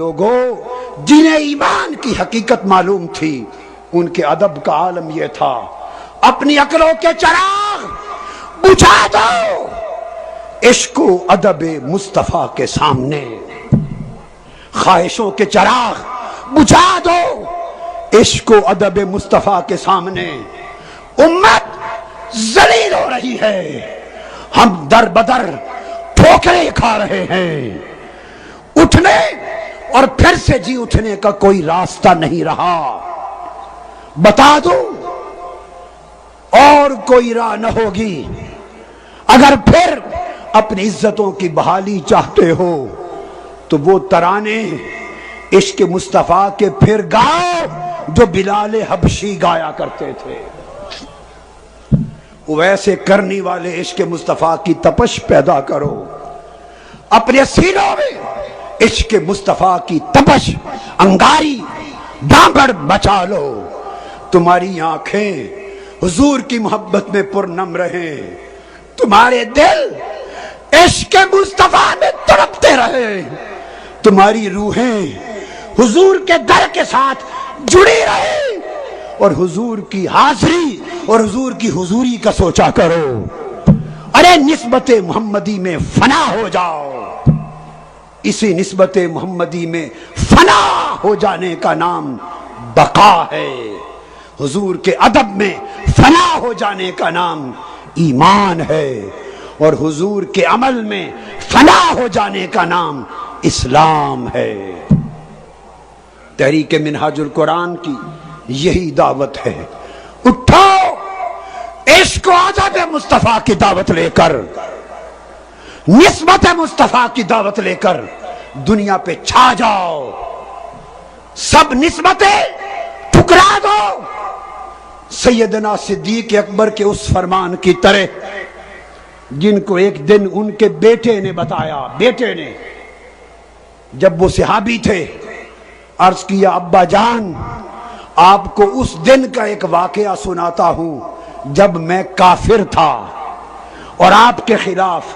لوگوں جنہیں ایمان کی حقیقت معلوم تھی ان کے ادب کا عالم یہ تھا، اپنی عقلوں کے چراغ بجھا دو عشق و ادب مصطفیٰ کے سامنے، خواہشوں کے چراغ بجھا دو عشق و ادب مصطفیٰ کے سامنے۔ امت ذلیل ہو رہی ہے، ہم در بدر ٹھوکریں کھا رہے ہیں، اٹھنے اور پھر سے جی اٹھنے کا کوئی راستہ نہیں رہا۔ بتا دو اور کوئی راہ نہ ہوگی، اگر پھر اپنی عزتوں کی بحالی چاہتے ہو تو وہ ترانے عشق مصطفیٰ کے پھر گاؤ جو بلال حبشی گایا کرتے تھے، ویسے کرنی والے عشق مصطفیٰ کی تپش پیدا کرو، اپنے سینوں میں عشق مصطفیٰ کی تپش انگاری دامڑ بچا لو، تمہاری آنکھیں حضور کی محبت میں پرنم رہیں، تمہارے دل عشق مصطفیٰ میں تڑپتے رہے، تمہاری روحیں حضور کے در کے ساتھ جڑی رہے، اور حضور کی حاضری اور حضور کی حضوری کا سوچا کرو۔ ارے نسبت محمدی میں فنا ہو جاؤ، اسی نسبت محمدی میں فنا ہو جانے کا نام بقا ہے، حضور کے ادب میں فنا ہو جانے کا نام ایمان ہے، اور حضور کے عمل میں فنا ہو جانے کا نام اسلام ہے۔ تحریک منہاج القرآن کی یہی دعوت ہے، اٹھو عشق و ادب مصطفیٰ کی دعوت لے کر، نسبت مصطفیٰ کی دعوت لے کر دنیا پہ چھا جاؤ، سب نسبتیں ٹھکرا دو، سیدنا صدیق اکبر کے اس فرمان کی طرح جن کو ایک دن ان کے بیٹے نے بتایا، بیٹے نے جب وہ صحابی تھے عرض کیا ابا جان آپ کو اس دن کا ایک واقعہ سناتا ہوں جب میں کافر تھا اور آپ کے خلاف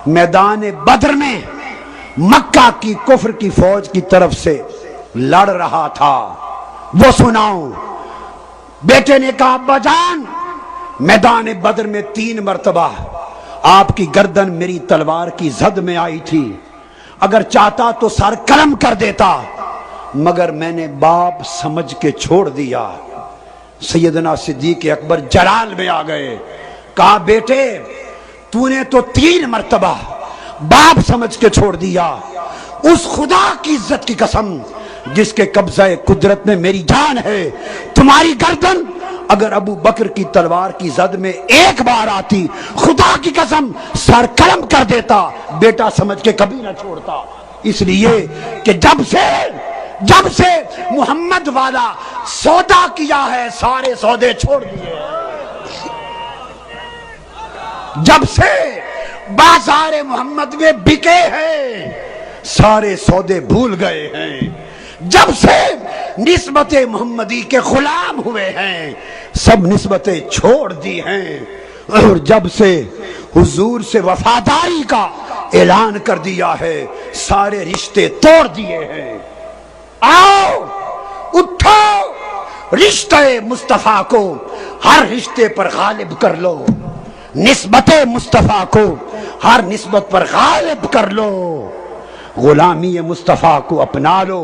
میدان بدر میں مکہ کی کفر کی فوج کی طرف سے لڑ رہا تھا، وہ سناؤں۔ بیٹے نے کہا ابا جان میدان بدر میں 3 مرتبہ آپ کی گردن میری تلوار کی زد میں آئی تھی، اگر چاہتا تو سر قلم کر دیتا مگر میں نے باپ سمجھ کے چھوڑ دیا۔ سیدنا صدیق اکبر جلال میں آ گئے، کہا بیٹے تو نے تو 3 مرتبہ باپ سمجھ کے چھوڑ دیا، اس خدا کی عزت کی قسم جس کے قبضہ قدرت میں میری جان ہے، تمہاری گردن اگر ابو بکر کی تلوار کی زد میں ایک بار آتی خدا کی قسم سر قلم کر دیتا، بیٹا سمجھ کے کبھی نہ چھوڑتا، اس لیے کہ جب سے محمد والا سودا کیا ہے سارے سودے چھوڑ دیے، جب سے بازار محمد میں بکے ہیں سارے سودے بھول گئے ہیں، جب سے نسبت محمدی کے غلام ہوئے ہیں سب نسبتیں چھوڑ دی ہیں، اور جب سے حضور سے وفاداری کا اعلان کر دیا ہے سارے رشتے توڑ دیے ہیں۔ آؤ اٹھو رشتہ مصطفیٰ کو ہر رشتے پر غالب کر لو، نسبت مصطفیٰ کو ہر نسبت پر غالب کر لو، غلامی مصطفیٰ کو اپنا لو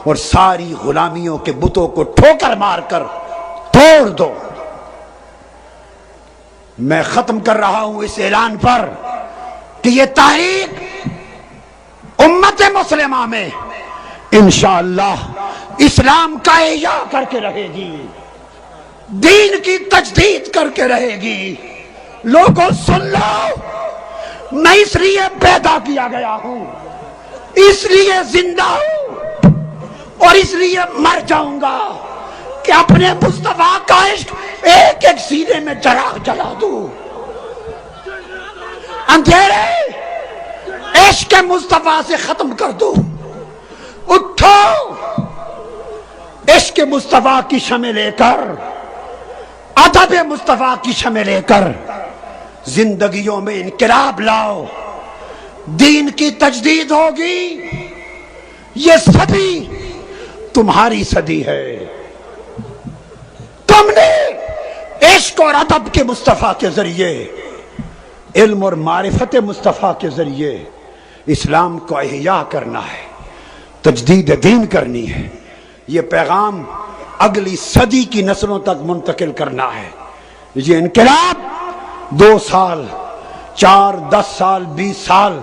اور ساری غلامیوں کے بتوں کو ٹھوکر مار کر توڑ دو۔ میں ختم کر رہا ہوں اس اعلان پر کہ یہ تحریک امت مسلمہ میں انشاءاللہ اسلام کا احیاء کر کے رہے گی، دین کی تجدید کر کے رہے گی۔ لوگوں سن لو، میں اس لیے پیدا کیا گیا ہوں، اس لیے زندہ ہوں اور اس لیے مر جاؤں گا کہ اپنے مصطفیٰ کا عشق ایک ایک سینے میں چراغ جلا دوں، اندھیرے عشق مصطفیٰ سے ختم کر دوں۔ اٹھو عشق مصطفیٰ کی شمع لے کر، ادب مصطفیٰ کی شمع لے کر زندگیوں میں انقلاب لاؤ، دین کی تجدید ہوگی، یہ صدی تمہاری صدی ہے. تم نے عشق اور ادب کے مصطفیٰ کے ذریعے، علم اور معرفت مصطفیٰ کے ذریعے اسلام کو احیا کرنا ہے، تجدید دین کرنی ہے. یہ پیغام اگلی صدی کی نسلوں تک منتقل کرنا ہے. یہ انقلاب 2 سال 4 10 سال 20 سال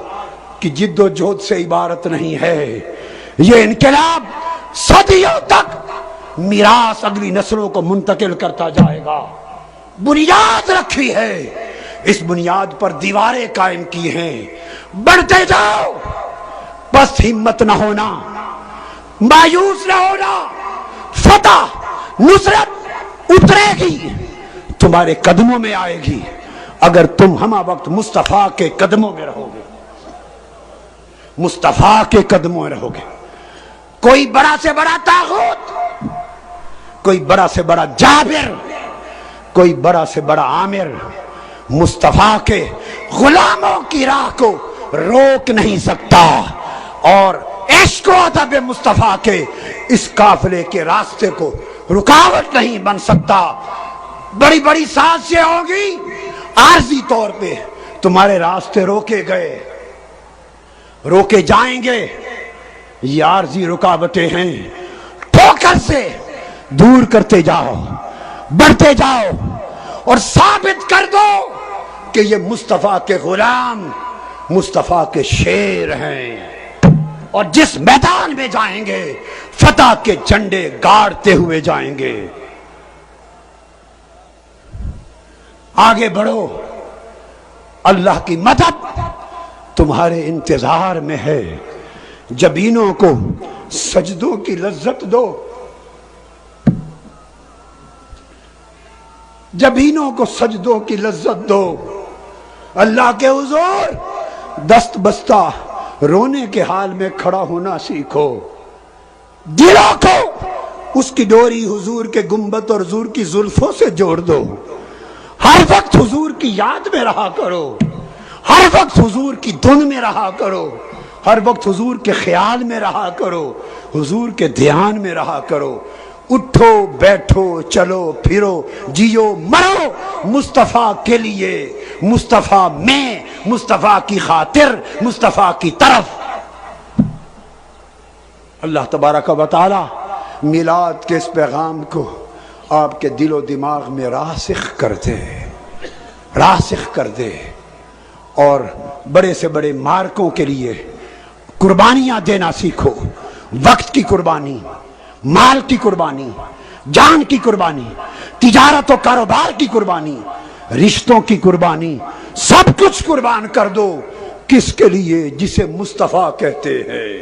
کی جد و جہد سے عبارت نہیں ہے. یہ انقلاب صدیوں تک میراث اگلی نسلوں کو منتقل کرتا جائے گا. بنیاد رکھی ہے، اس بنیاد پر دیواریں قائم کی ہیں. بڑھتے جاؤ، بس ہمت نہ ہونا، مایوس نہ ہونا. فتح نصرت اترے گی، تمہارے قدموں میں آئے گی اگر تم ہمہ وقت مصطفیٰ کے قدموں میں رہو گے. مصطفیٰ کے قدموں میں رہو گے. کوئی بڑا سے بڑا طاغوت، کوئی بڑا سے بڑا جابر، کوئی بڑا سے بڑا عامر مصطفیٰ کے غلاموں کی راہ کو روک نہیں سکتا، اور عشق و ادب مصطفیٰ کے اس قافلے کے راستے کو رکاوٹ نہیں بن سکتا. بڑی بڑی سازشیں ہوں گی، عارضی طور پہ تمہارے راستے روکے گئے، روکے جائیں گے. یہ عارضی رکاوٹیں ہیں، ٹھوکر سے دور کرتے جاؤ، بڑھتے جاؤ اور ثابت کر دو کہ یہ مصطفیٰ کے غلام مصطفیٰ کے شیر ہیں، اور جس میدان میں جائیں گے فتح کے جھنڈے گاڑتے ہوئے جائیں گے. آگے بڑھو، اللہ کی مدد تمہارے انتظار میں ہے. جبینوں کو سجدوں کی لذت دو، جبینوں کو سجدوں کی لذت دو. اللہ کے حضور دست بستہ رونے کے حال میں کھڑا ہونا سیکھو. دلوں کو اس کی ڈوری حضور کے گنبد اور حضور کی زلفوں سے جوڑ دو. ہر وقت حضور کی یاد میں رہا کرو، ہر وقت حضور کی دھن میں رہا کرو، ہر وقت حضور کے خیال میں رہا کرو، حضور کے دھیان میں رہا کرو. اٹھو بیٹھو چلو پھرو جیو مرو مصطفیٰ کے لیے، مصطفیٰ میں، مصطفیٰ کی خاطر، مصطفیٰ کی طرف. اللہ تبارک و تعالی میلاد کے اس پیغام کو آپ کے دل و دماغ میں راسخ کر دے، راسخ کر دے، اور بڑے سے بڑے مارکوں کے لیے قربانیاں دینا سیکھو. وقت کی قربانی، مال کی قربانی، جان کی قربانی، تجارت و کاروبار کی قربانی، رشتوں کی قربانی، سب کچھ قربان کر دو. کس کے لیے؟ جسے مصطفیٰ کہتے ہیں.